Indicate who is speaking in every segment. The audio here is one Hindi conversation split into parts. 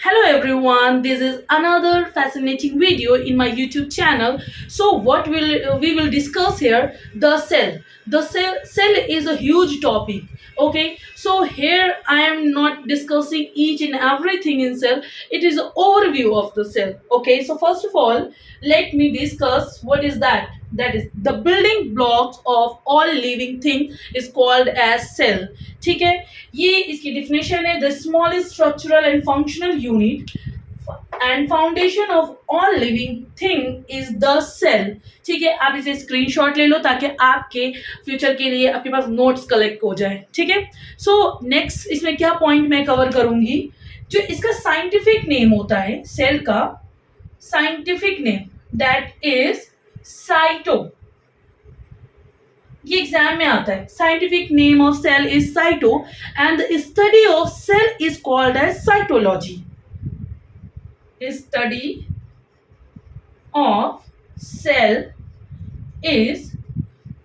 Speaker 1: Hello everyone, this is another fascinating video in my YouTube channel. So what will we will discuss here, the cell. The cell is a huge topic. Okay, so here I am not discussing each and everything in cell. It is an overview of the cell. Okay, so first of all, let me discuss what is that. That is the building blocks of all living thing is called as cell. ठीक है, ये इसकी डिफिनेशन है, the smallest structural and functional unit and foundation of all living thing is the cell. ठीक है, आप इसे स्क्रीनशॉट ले लो ताकि आपके फ्यूचर के लिए आपके पास नोट्स कलेक्ट हो जाए. ठीक है, सो नेक्स्ट इसमें क्या पॉइंट मैं कवर करूंगी, जो इसका साइंटिफिक नेम होता है सेल का, scientific name that is cyto. ये एग्जाम में आता है. Scientific name of cell is cyto and the study of cell is called as cytology. Study of cell is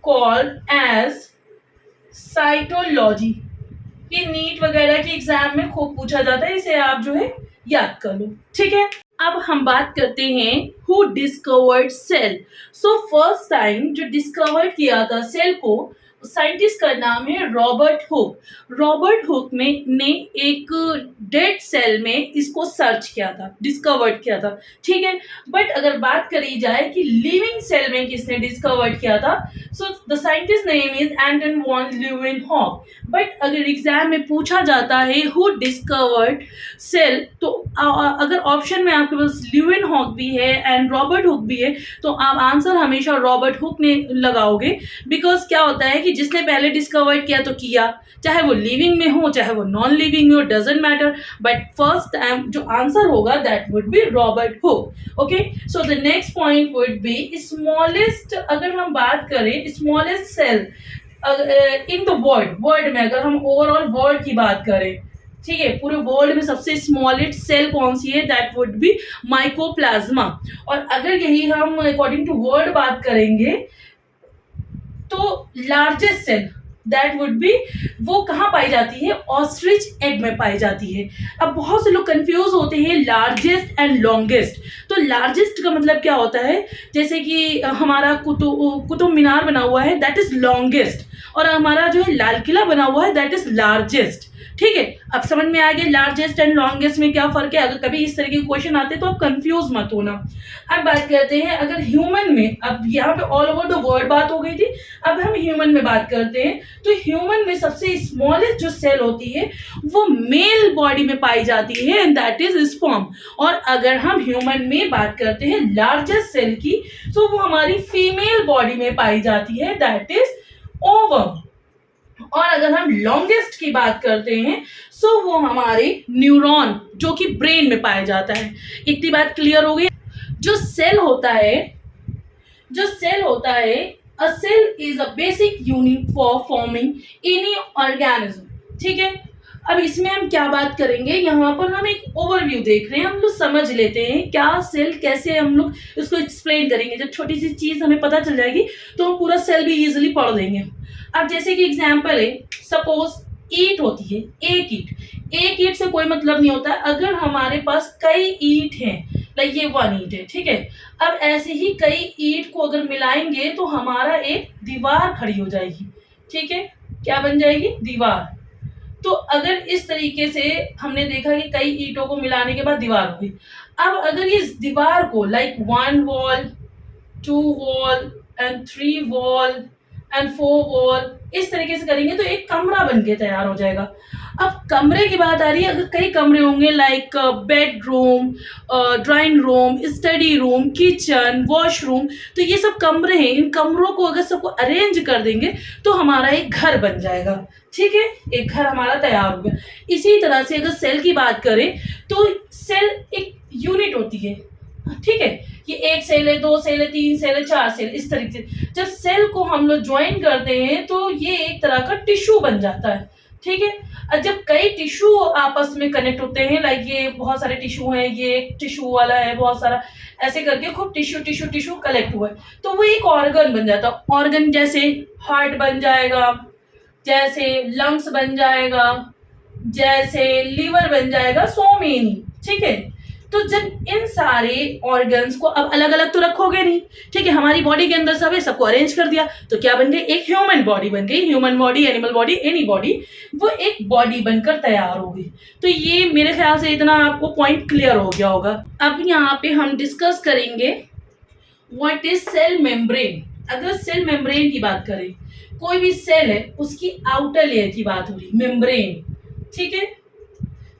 Speaker 1: called as cytology. ये नीट वगैरह के एग्जाम में खूब पूछा जाता है, इसे आप जो है याद कर लो. ठीक है, अब हम बात करते हैं who discovered cell. So first time जो डिस्कवर किया था सेल को, साइंटिस्ट का नाम है रॉबर्ट हुक. रॉबर्ट हुक ने एक डेड सेल में इसको सर्च किया था, डिस्कवर्ड किया था. ठीक है, बट अगर बात करी जाए कि लिविंग सेल में किसने डिस्कवर्ड किया था, so the scientist name is Anton von Leeuwenhoek. But अगर एग्जाम में पूछा जाता है हु डिस्कवर्ड सेल, तो अगर ऑप्शन में आपके पास ल्यूवेनहॉक भी है एंड रॉबर्ट हुक भी है, तो आप आंसर हमेशा रॉबर्ट हुक ने लगाओगे. बिकॉज क्या होता है कि जिसने पहले डिस्कवर किया तो किया, चाहे वो लिविंग में हो चाहे वो नॉन लिविंग में हो, doesn't matter, but first time जो आंसर होगा that would be Robert Hooke. Okay, so the next point would be smallest. अगर हम बात करें smallest cell in the world में, अगर हम ओवरऑल वर्ल्ड की बात करें, ठीक है, पूरे वर्ल्ड में सबसे स्मॉलेस्ट सेल कौन सी है, दैट वुड बी माइकोप्लाज्मा. और अगर यही हम अकॉर्डिंग टू वर्ल्ड बात करेंगे तो largest cell that would be, वो कहाँ पाई जाती है, ऑस्ट्रिच एग में पाई जाती है. अब बहुत से लोग कंफ्यूज होते हैं लार्जेस्ट एंड लॉन्गेस्ट. तो लार्जेस्ट का मतलब क्या होता है, जैसे कि हमारा कुतुब मीनार बना हुआ है दैट इज लॉन्गेस्ट, और हमारा जो है लाल किला बना हुआ है दैट इज लार्जेस्ट. ठीक है, अब समझ में आ गया लार्जेस्ट एंड लॉन्गेस्ट में क्या फर्क है. अगर कभी इस तरह के क्वेश्चन आते तो आप कंफ्यूज मत होना. अब बात करते हैं अगर ह्यूमन में, अब यहाँ पे ऑल ओवर द वर्ल्ड बात हो गई थी, अब हम ह्यूमन में बात करते हैं. तो ह्यूमन में सबसे स्मॉलेस्ट जो सेल होती है वो मेल बॉडी में पाई जाती है एंड दैट इज स्पर्म. और अगर हम ह्यूमन में बात करते हैं लार्जेस्ट सेल की, तो वो हमारी फीमेल बॉडी में पाई जाती है, दैट इज ओवम. और अगर हम लॉन्गेस्ट की बात करते हैं सो वो हमारे न्यूरॉन जो कि ब्रेन में पाया जाता है. इतनी बात क्लियर हो गई. जो सेल होता है, a cell is a basic unit for forming any organism. ठीक है, अब इसमें हम क्या बात करेंगे, यहाँ पर हम एक ओवरव्यू देख रहे हैं, हम लोग समझ लेते हैं क्या सेल, कैसे हम लोग इसको एक्सप्लेन करेंगे. जब छोटी सी चीज हमें पता चल जाएगी तो हम पूरा सेल भी इजिली पढ़ देंगे. अब जैसे कि एग्जाम्पल है, सपोज ईट होती है, एक ईट से कोई मतलब नहीं होता. अगर हमारे पास कई ईट हैं, लाइक ये वन ईट है, ठीक है, अब ऐसे ही कई ईट को अगर मिलाएंगे तो हमारा एक दीवार खड़ी हो जाएगी. ठीक है, क्या बन जाएगी, दीवार. तो अगर इस तरीके से हमने देखा कि कई ईंटों को मिलाने के बाद दीवार हो गई. अब अगर इस दीवार को like 1 wall, 2 wall and 3 wall and 4 wall इस तरीके से करेंगे तो एक कमरा बन के तैयार हो जाएगा. अब कमरे की बात आ रही है, अगर कई कमरे होंगे like bedroom, drawing room, study room, kitchen, washroom, तो ये सब कमरे हैं. इन कमरों को अगर सबको अरेंज कर देंगे तो हमारा एक घर बन जाएगा. ठीक है, एक घर हमारा तैयार हो गया. इसी तरह से अगर सेल की बात करें तो सेल एक यूनिट होती है. ठीक है, ये एक सेल है, 2 सेल है, 3 सेल है, 4 सेल, इस तरीके से जब सेल को हम लोग ज्वाइन करते हैं तो ये एक तरह का टिश्यू बन जाता है. ठीक है, और जब कई टिश्यू आपस में कनेक्ट होते हैं, लाइक ये बहुत सारे टिश्यू हैं, ये टिश्यू वाला है, बहुत सारा ऐसे करके खूब टिश्यू कलेक्ट हुआ है, तो वो एक ऑर्गन बन जाता है. ऑर्गन जैसे हार्ट बन जाएगा, जैसे लंग्स बन जाएगा, जैसे लीवर बन जाएगा, सो मेनी. ठीक है। तो जब इन सारे ऑर्गन्स को अब अलग अलग तो रखोगे नहीं, ठीक है, हमारी बॉडी के अंदर सब है, सबको अरेंज कर दिया, तो क्या बन गई, एक ह्यूमन बॉडी बन गई। Human body, animal body, any body, वो एक बॉडी बनकर तैयार हो गई। तो ये मेरे ख्याल से इतना आपको पॉइंट क्लियर हो गया होगा। अब यहाँ पे हम डिस्कस करेंगे व्हाट इज सेल मेम्ब्रेन। अगर सेल मेम्ब्रेन की बात करें, कोई भी सेल है उसकी आउटर लेयर की बात हो रही, मेम्ब्रेन, ठीक है,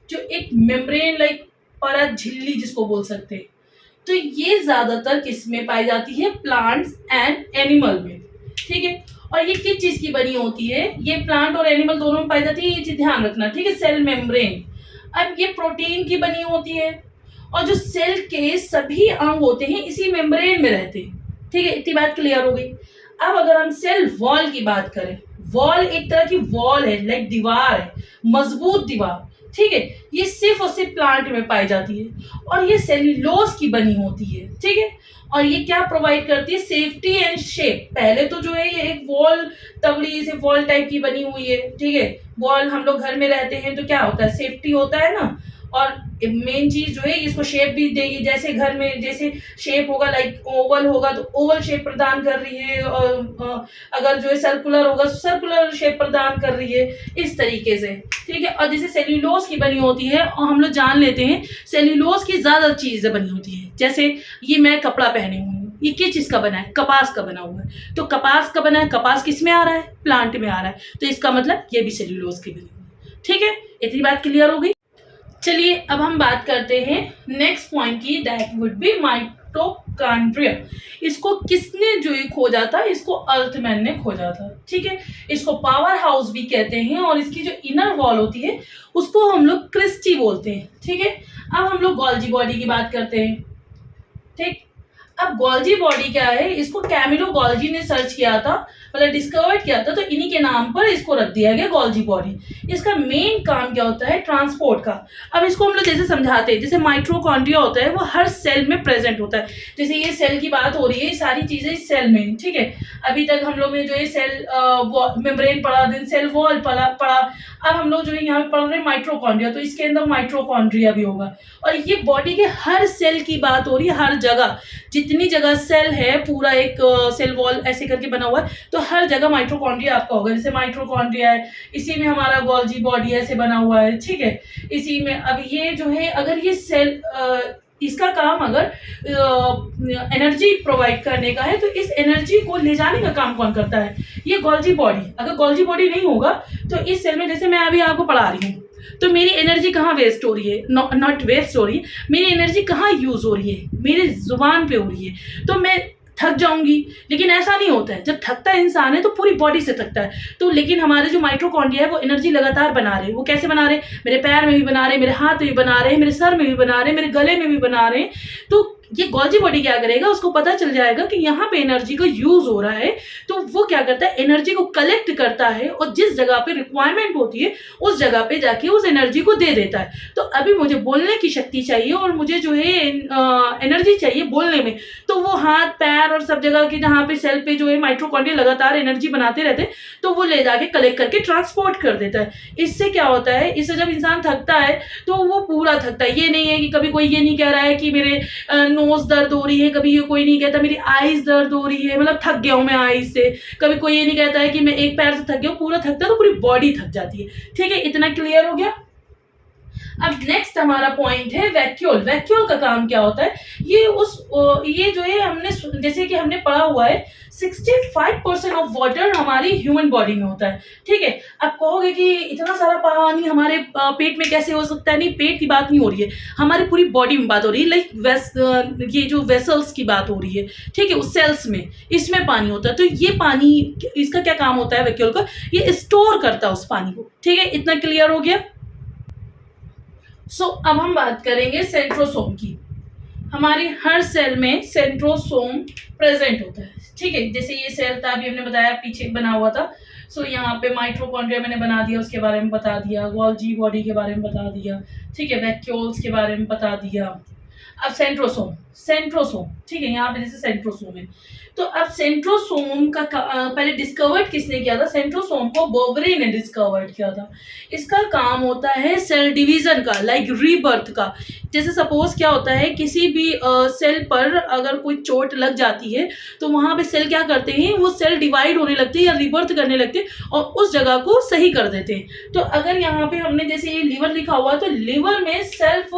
Speaker 1: जो एक मेम्ब्रेन लाइक परत, झिल्ली जिसको बोल सकते हैं। तो ये ज्यादातर किसमें पाई जाती है, प्लांट्स एंड एनिमल में, ठीक है। और ये किस चीज की बनी होती है, ये प्लांट और एनिमल दोनों में पाई जाती है, ये चीज ध्यान रखना, ठीक है। सेल मेम्ब्रेन, अब ये प्रोटीन की बनी होती है, और जो सेल के सभी अंग होते हैं इसी मेम्ब्रेन में रहते हैं, ठीक है। इतनी बात क्लियर हो गई। अब अगर हम सेल वॉल की बात करें, वॉल एक तरह की वॉल है, लाइक दीवार है, मजबूत दीवार, ठीक है। ये सिर्फ और सिर्फ प्लांट में पाई जाती है, और ये सेल्यूलोज की बनी होती है, ठीक है। और ये क्या प्रोवाइड करती है, सेफ्टी एंड शेप। पहले तो जो है ये एक वॉल, तगड़ी से वॉल टाइप की बनी हुई है, ठीक है। वॉल, हम लोग घर में रहते हैं तो क्या होता है, सेफ्टी होता है ना, और मेन चीज जो है इसको शेप भी देगी, जैसे घर में जैसे शेप होगा, लाइक ओवल होगा तो ओवल शेप प्रदान कर रही है, और अगर जो है सर्कुलर होगा तो सर्कुलर शेप प्रदान कर रही है, इस तरीके से, ठीक है। और जैसे सेल्यूलोज की बनी होती है, और हम लोग जान लेते हैं सेल्यूलोज की ज्यादा चीजें बनी होती है, जैसे ये मैं कपड़ा पहने हुए हूँ, ये किस चीज का बना है, कपास का बना हुआ है। तो कपास का बना है, कपास किस में आ रहा है, प्लांट में आ रहा है, तो इसका मतलब ये भी सेल्यूलोज की बनी हुई है, ठीक है। इतनी बात क्लियर हो गई। चलिए अब हम बात करते हैं नेक्स्ट पॉइंट की, दैट वुड बी माइटोकॉन्ड्रिया। इसको किसने जो ये खोजा था, इसको अर्थमैन ने खोजा था, ठीक है। इसको पावर हाउस भी कहते हैं, और इसकी जो इनर वॉल होती है उसको हम लोग क्रिस्टी बोलते हैं, ठीक है। अब हम लोग गोल्जी बॉडी की बात करते हैं, ठीक। अब गोल्जी बॉडी क्या है, इसको कैमिलो गोल्जी ने सर्च किया था, मतलब डिस्कवर किया था, तो इन्हीं के नाम पर इसको रख दिया गया गोल्जी बॉडी। इसका मेन काम क्या होता है, ट्रांसपोर्ट का। अब इसको हम लोग जैसे समझाते हैं, जैसे माइटोकॉन्ड्रिया होता है वो हर सेल में प्रेजेंट होता है। जैसे ये सेल की बात हो रही है, ये सारी चीजें इस सेल में, ठीक है। अभी तक हम लोग ने जो है सेल मेम्ब्रेन पढ़ा, देन सेल वॉल पढ़ा, अब हम लोग जो है यहाँ पे पढ़ रहे हैं माइटोकॉन्ड्रिया, तो इसके अंदर माइटोकॉन्ड्रिया भी होगा। और ये बॉडी के हर सेल की बात हो रही है, हर जगह, जितनी जगह सेल है, पूरा एक सेल वॉल ऐसे करके बना हुआ है, तो हर जगह माइटोकॉन्ड्रिया आपका होगा। जैसे माइटोकॉन्ड्रिया है, इसी में हमारा गोल्जी बॉडी ऐसे बना हुआ है, ठीक है। इसी में अब ये जो है, अगर ये सेल इसका काम अगर एनर्जी प्रोवाइड करने का है, तो इस एनर्जी को ले जाने का काम कौन करता है, ये गोल्जी बॉडी। अगर गोल्जी बॉडी नहीं होगा तो इस सेल में, जैसे मैं अभी आपको पढ़ा रही हूँ, तो मेरी एनर्जी कहाँ वेस्ट हो रही है, नॉट वेस्ट हो रही है, मेरी एनर्जी कहाँ यूज हो रही है, मेरी जुबान पे हो रही है, तो मैं थक जाऊंगी। लेकिन ऐसा नहीं होता है, जब थकता है इंसान है तो पूरी बॉडी से थकता है। तो लेकिन हमारे जो माइटोकॉन्ड्रिया है वो एनर्जी लगातार बना रहे हैं। वो कैसे बना रहे हैं, मेरे पैर में भी बना रहे हैं, मेरे हाथ में भी बना रहे हैं, मेरे सर में भी बना रहे हैं, मेरे गले में भी बना रहे हैं। तो ये गोल्जी बॉडी क्या करेगा, उसको पता चल जाएगा कि यहाँ पे एनर्जी का यूज हो रहा है, तो वो क्या करता है, एनर्जी को कलेक्ट करता है, और जिस जगह पे रिक्वायरमेंट होती है उस जगह पे जाके उस एनर्जी को दे देता है। तो अभी मुझे बोलने की शक्ति चाहिए, और मुझे जो है एनर्जी चाहिए बोलने में, तो वो हाथ पैर और सब जगह की जहाँ पे सेल पे जो है माइटोकॉन्ड्रिया लगातार एनर्जी बनाते रहते हैं, तो वो ले जाके कलेक्ट करके ट्रांसपोर्ट कर देता है। इससे क्या होता है, इससे जब इंसान थकता है तो वो पूरा थकता है। ये नहीं है कि कभी कोई ये नहीं कह रहा है कि मेरे नोज दर्द हो रही है, कभी ये कोई नहीं कहता मेरी आईज दर्द हो रही है, मतलब थक गया हूं मैं आईज से। कभी कोई ये नहीं कहता है कि मैं एक पैर से थक गया हूं, पूरा थकता है तो पूरी बॉडी थक जाती है, ठीक है। इतना क्लियर हो गया। अब नेक्स्ट हमारा पॉइंट है वैक्यूल। वैक्यूल का काम क्या होता है, ये जो है हमने, जैसे कि हमने पढ़ा हुआ है 65% ऑफ वाटर हमारी ह्यूमन बॉडी में होता है, ठीक है। आप कहोगे कि इतना सारा पानी हमारे पेट में कैसे हो सकता है, नहीं, पेट की बात नहीं हो रही है, हमारी पूरी बॉडी में बात हो रही है, लाइक ये जो वेसल्स की बात हो रही है, ठीक है, उस सेल्स में, इसमें पानी होता है। तो ये पानी, इसका क्या काम होता है वैक्यूल का, ये स्टोर करता है उस पानी को, ठीक है। इतना क्लियर हो गया। अब हम बात करेंगे सेंट्रोसोम की। हमारे हर सेल में सेंट्रोसोम प्रेजेंट होता है, ठीक है। जैसे ये सेल था, अभी हमने बताया पीछे बना हुआ था। यहाँ पे माइटोकॉन्ड्रिया मैंने बना दिया, उसके बारे में बता दिया, गोल्जी बॉडी के बारे में बता दिया, ठीक है, वैक्यूल्स के बारे में बता दिया। अब सेंट्रोसोम, सेंट्रोसोम, ठीक है, यहाँ पे जैसे सेंट्रोसोम है। तो अब सेंट्रोसोम का पहले डिस्कवर्ड किसने किया था? सेंट्रोसोम को बोवरी ने डिस्कवर्ड किया था। इसका काम होता है सेल डिवीजन का, लाइक रीबर्थ का। जैसे सपोज क्या होता है, किसी भी सेल पर अगर कोई चोट लग जाती है तो वहाँ पे सेल क्या करते हैं, वो सेल डिवाइड होने लगते हैं या रिबर्थ करने लगते हैं और उस जगह को सही कर देते हैं। तो अगर यहाँ पे हमने जैसे ये लीवर लिखा हुआ है, तो लीवर में सेल्फ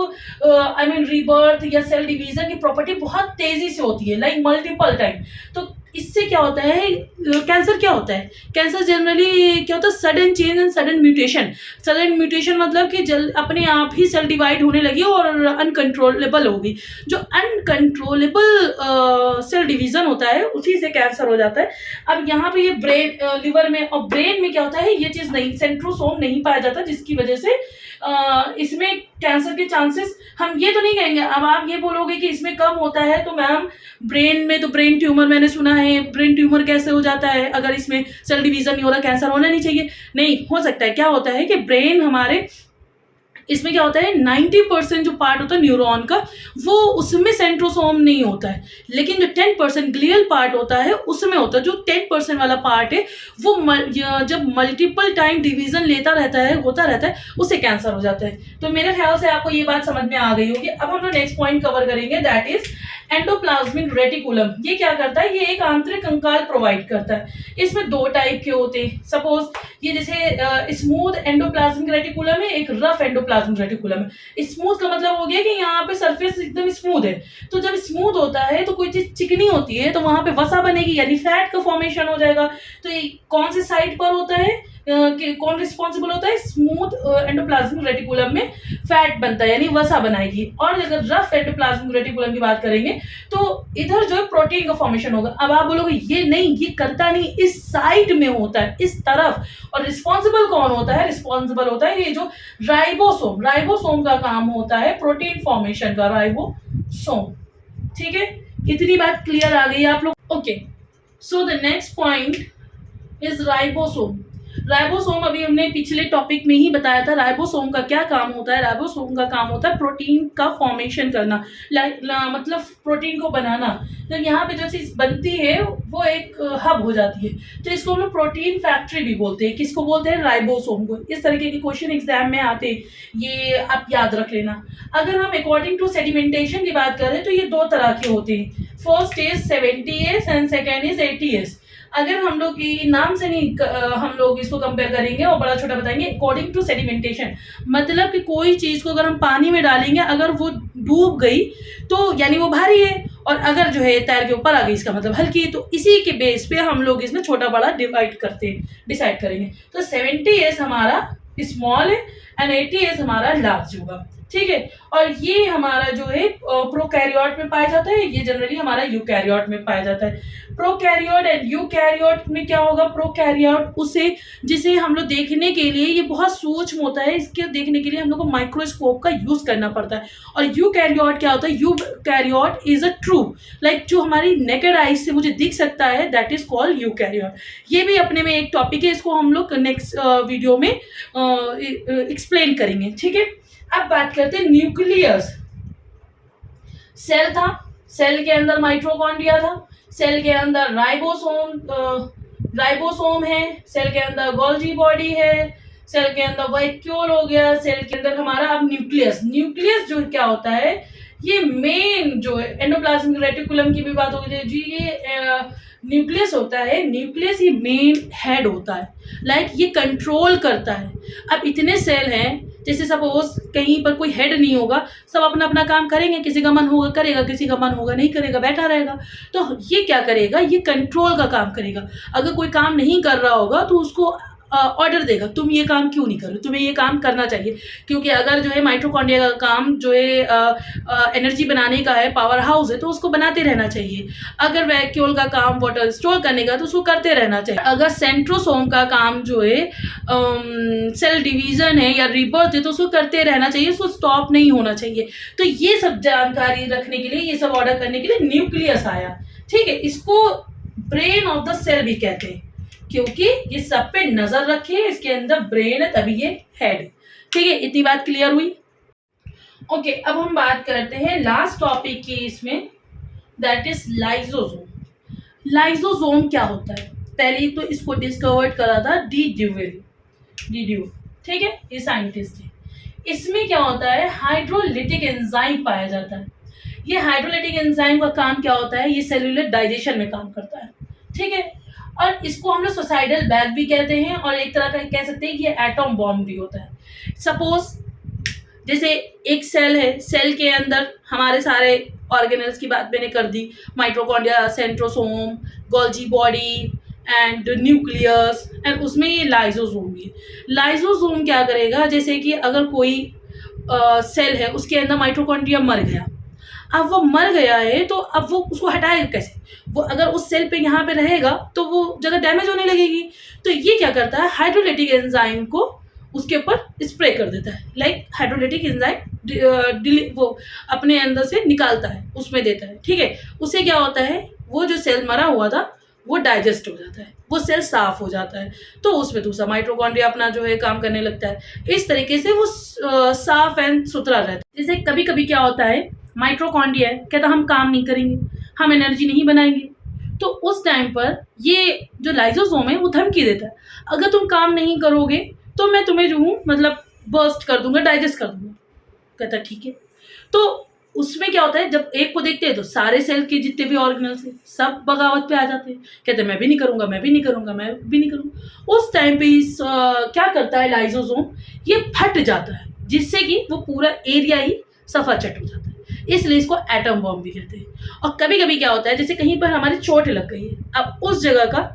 Speaker 1: रीबर्थ या सेल डिवीजन की प्रॉपर्टी बहुत तेजी से होती है, लाइक मल्टीपल टाइम। तो इससे क्या होता है, कैंसर क्या होता है, कैंसर जनरली क्या होता है, sudden change and sudden mutation. Sudden mutation मतलब कि अपने आप ही सेल डिवाइड होने लगी और अनकंट्रोलेबल होगी। जो अनकंट्रोलेबल सेल डिवीजन होता है उसी से कैंसर हो जाता है। अब यहाँ पे ये ब्रेन लीवर में और ब्रेन में क्या होता है, ये चीज़ नहीं, सेंट्रोसोम नहीं पाया जाता, जिसकी वजह से इसमें कैंसर के चांसेस, हम ये तो नहीं कहेंगे। अब आप ये बोलोगे कि इसमें कम होता है, तो मैम ब्रेन में तो ब्रेन ट्यूमर मैंने सुना है, ब्रेन ट्यूमर कैसे हो जाता है अगर इसमें सेल डिवीजन नहीं हो रहा, कैंसर होना नहीं चाहिए। नहीं हो सकता है, क्या होता है कि ब्रेन हमारे इसमें क्या होता है, 90% जो पार्ट होता है न्यूरॉन का, वो उसमें सेंट्रोसोम नहीं होता है, लेकिन जो 10% ग्लियल पार्ट होता है उसमें होता है। जो 10% वाला पार्ट है वो जब मल्टीपल टाइम डिवीजन लेता रहता है, होता रहता है, उससे कैंसर हो जाता है। तो मेरे ख्याल से आपको ये बात समझ में आ गई होगी। अब हम लोग नेक्स्ट पॉइंट कवर करेंगे, दैट इज एंडोप्लाज्मिक रेटिकुलम। ये क्या करता है, ये एक आंतरिक कंकाल प्रोवाइड करता है। इसमें दो टाइप के होते हैं। सपोज ये जैसे स्मूथ एंडोप्लाज्मिक रेटिकुलम है, एक रफ एंडोप्लाज्मिक रेटिकुलम है। स्मूथ का मतलब हो गया कि यहाँ पे सरफेस एकदम स्मूथ है। तो जब स्मूथ होता है तो कोई चीज चिकनी होती है तो वहां पे वसा बनेगी, यानी फैट का फॉर्मेशन हो जाएगा। तो ये कौन से साइड पर होता है, कि कौन रिस्पॉन्सिबल होता है, स्मूथ एंडोप्लाज्मिक रेटिकुलम में फैट बनता है, यानी वसा बनाएगी। और अगर रफ एंडोप्लाज्मिक रेटिकुलम की बात करेंगे तो इधर जो है प्रोटीन का फॉर्मेशन होगा। अब आप बोलोगे ये नहीं, ये करता नहीं, इस साइड में होता है, इस तरफ। और रिस्पॉन्सिबल कौन होता है, रिस्पॉन्सिबल होता है ये जो राइबोसोम। राइबोसोम का काम होता है प्रोटीन फॉर्मेशन का, राइबोसोम। ठीक है, इतनी बात क्लियर आ गई आप लोग? Okay, so the next point is ribosome. Ribosome अभी हमने पिछले टॉपिक में ही बताया था। राइबोसोम का क्या काम होता है, राइबोसोम का काम होता है प्रोटीन का फॉर्मेशन करना, मतलब प्रोटीन को बनाना। तो यहाँ पे जो चीज़ बनती है वो एक हब हो जाती है, तो इसको हम लोग प्रोटीन फैक्ट्री भी बोलते हैं। किसको बोलते हैं, राइबोसोम को। इस तरीके के क्वेश्चन एग्जाम में आते हैं, ये आप याद रख लेना। अगर हम अकॉर्डिंग टू सेडिमेंटेशन की बात करें तो ये दो तरह के होते हैं। First is 70S and second is 80S। अगर हम लोग नाम से नहीं हम लोग इसको कंपेयर करेंगे और बड़ा छोटा बताएंगे। अकॉर्डिंग टू सेडिमेंटेशन मतलब कि कोई चीज़ को अगर हम पानी में डालेंगे, अगर वो डूब गई तो यानी वो भारी है, और अगर जो है तैर के ऊपर आ गई इसका मतलब हल्की है। तो इसी के बेस पे हम लोग इसमें छोटा बड़ा डिसाइड करेंगे। तो 70S हमारा स्मॉल है एंड 80S हमारा लार्ज होगा। ठीक है, और ये हमारा जो है प्रोकैरियोट में पाया जाता है, ये जनरली हमारा यूकैरियोट में पाया जाता है। प्रोकैरियोट एंड यूकैरियोट में क्या होगा, प्रोकैरियोट उसे जिसे हम लोग देखने के लिए ये बहुत सूक्ष्म होता है, इसके देखने के लिए हम लोग को माइक्रोस्कोप का यूज करना पड़ता है। और यूकैरियोट क्या होता है, eukaryote is a true, like जो हमारी नेकेड आइज से मुझे दिख सकता है, दैट इज कॉल्ड यूकैरियोट। ये भी अपने में एक टॉपिक है, इसको हम लोग नेक्स्ट वीडियो में एक्सप्लेन करेंगे। ठीक है, अब बात करते हैं न्यूक्लियस। सेल था, सेल के अंदर माइटोकॉन्ड्रिया था, सेल के अंदर राइबोसोम है, सेल के अंदर गोल्जी बॉडी है, सेल के अंदर वैक्यूल हो गया, सेल के अंदर हमारा अब न्यूक्लियस। न्यूक्लियस जो क्या होता है, ये मेन जो है एंडोप्लाज्मिक रेटिकुलम की भी बात होगी जी, ये न्यूक्लियस होता है। न्यूक्लियस ही मेन हेड होता है, लाइक ये कंट्रोल करता है। अब इतने सेल हैं, जैसे सपोज कहीं पर कोई हेड नहीं होगा, सब अपना अपना काम करेंगे, किसी का मन होगा करेगा, किसी का मन होगा नहीं करेगा, बैठा रहेगा। तो ये क्या करेगा, ये कंट्रोल का काम करेगा। अगर कोई काम नहीं कर रहा होगा तो उसको ऑर्डर देगा, तुम ये काम क्यों नहीं कर रहे, तुम्हें ये काम करना चाहिए। क्योंकि अगर जो है माइटोकॉन्ड्रिया का काम जो है एनर्जी बनाने का है, पावर हाउस है, तो उसको बनाते रहना चाहिए। अगर वैक्यूल का काम वाटर स्टोर करने का, तो उसको करते रहना चाहिए। अगर सेंट्रोसोम का काम जो है सेल डिवीजन है या रिबर्थ है, तो उसको करते रहना चाहिए, उसको स्टॉप नहीं होना चाहिए। तो ये सब जानकारी रखने के लिए, ये सब ऑर्डर करने के लिए न्यूक्लियस आया। ठीक है, इसको ब्रेन ऑफ द सेल भी कहते हैं, क्योंकि ये सब पे नजर रखे, इसके अंदर ब्रेन है तभी ये हेड। ठीक है, इतनी बात क्लियर हुई? ओके, अब हम बात करते हैं लास्ट टॉपिक की इसमें, दैट इज लाइजोसोम। लाइजोसोम क्या होता है? पहले तो इसको डिस्कवर्ड करा था डी ड्यू, ठीक है, ये साइंटिस्ट है। इसमें क्या होता है, हाइड्रोलिटिक एंजाइम पाया जाता है। ये हाइड्रोलिटिक एंजाइम का काम क्या होता है, ये सेलुलर डाइजेशन में काम करता है, ठीक है। और इसको हम लोग सोसाइडल बैग भी कहते हैं, और एक तरह का कह सकते हैं कि ये एटॉम बॉम्ब भी होता है। सपोज जैसे एक सेल है, सेल के अंदर हमारे सारे ऑर्गेनल्स की बात मैंने कर दी, mitochondria, centrosome, Golgi body and nucleus, and उसमें ये लाइजोसोम भी है। लाइजोसोम क्या करेगा, जैसे कि अगर कोई सेल है, उसके अंदर माइटोकॉन्ड्रिया मर गया, अब वो मर गया है तो अब वो उसको हटाएगा कैसे? वो अगर उस सेल पे यहाँ पे रहेगा तो वो जगह डैमेज होने लगेगी। तो ये क्या करता है, हाइड्रोलिटिक एंजाइम को उसके ऊपर स्प्रे कर देता है, लाइक हाइड्रोलिटिक एंजाइम वो अपने अंदर से निकालता है, उसमें देता है, ठीक है। उससे क्या होता है, वो जो सेल मरा हुआ था वो डाइजेस्ट हो जाता है, वो सेल साफ हो जाता है, तो उसमें दूसरा माइटोकॉन्ड्रिया अपना जो है काम करने लगता है। इस तरीके से वो साफ एंड सुथरा रहता है। जैसे कभी कभी क्या होता है, माइटोकॉन्ड्रिया कहता हम काम नहीं करेंगे, हम एनर्जी नहीं बनाएंगे, तो उस टाइम पर ये जो लाइजोसोम है वो धमकी देता है, अगर तुम काम नहीं करोगे तो मैं तुम्हें जो हूँ मतलब बर्स्ट कर दूंगा, डाइजेस्ट कर दूंगा। कहता ठीक है। तो उसमें क्या होता है, जब एक को देखते हैं तो सारे सेल के जितने भी ऑर्गेनल्स हैं सब बगावत पे आ जाते हैं, कहते हैं मैं भी नहीं करूंगा, मैं भी नहीं करूंगा, मैं भी नहीं करूंगा। उस टाइम पे क्या करता है लाइजोसोम, ये फट जाता है, जिससे कि वो पूरा एरिया ही सफाचट हो जाता है। इसलिए इसको एटम बॉम्ब भी कहते हैं। और कभी कभी क्या होता है, जैसे कहीं पर हमारी चोट लग गई है, अब उस जगह का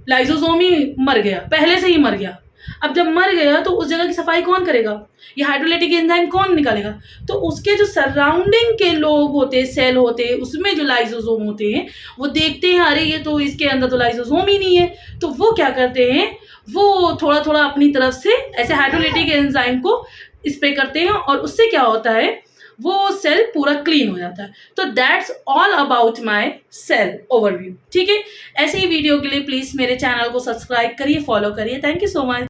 Speaker 1: लाइजोसोम ही मर गया, पहले से ही मर गया। अब जब मर गया तो उस जगह की सफाई कौन करेगा, ये हाइड्रोलिटिक एंजाइम कौन निकालेगा? तो उसके जो सराउंडिंग के लोग होते हैं, सेल होते हैं, उसमें जो लाइजोसोम होते हैं, वो देखते हैं अरे ये तो इसके अंदर तो लाइजोसोम ही नहीं है, तो वो क्या करते हैं, वो थोड़ा थोड़ा अपनी तरफ से ऐसे हाइड्रोलिटिक एंजाइम को स्प्रे करते हैं, और उससे क्या होता है, वो सेल पूरा क्लीन हो जाता है। तो that's all about my cell overview, ठीक है। ऐसे ही वीडियो के लिए प्लीज मेरे चैनल को सब्सक्राइब करिए, फॉलो करिए। Thank you so much.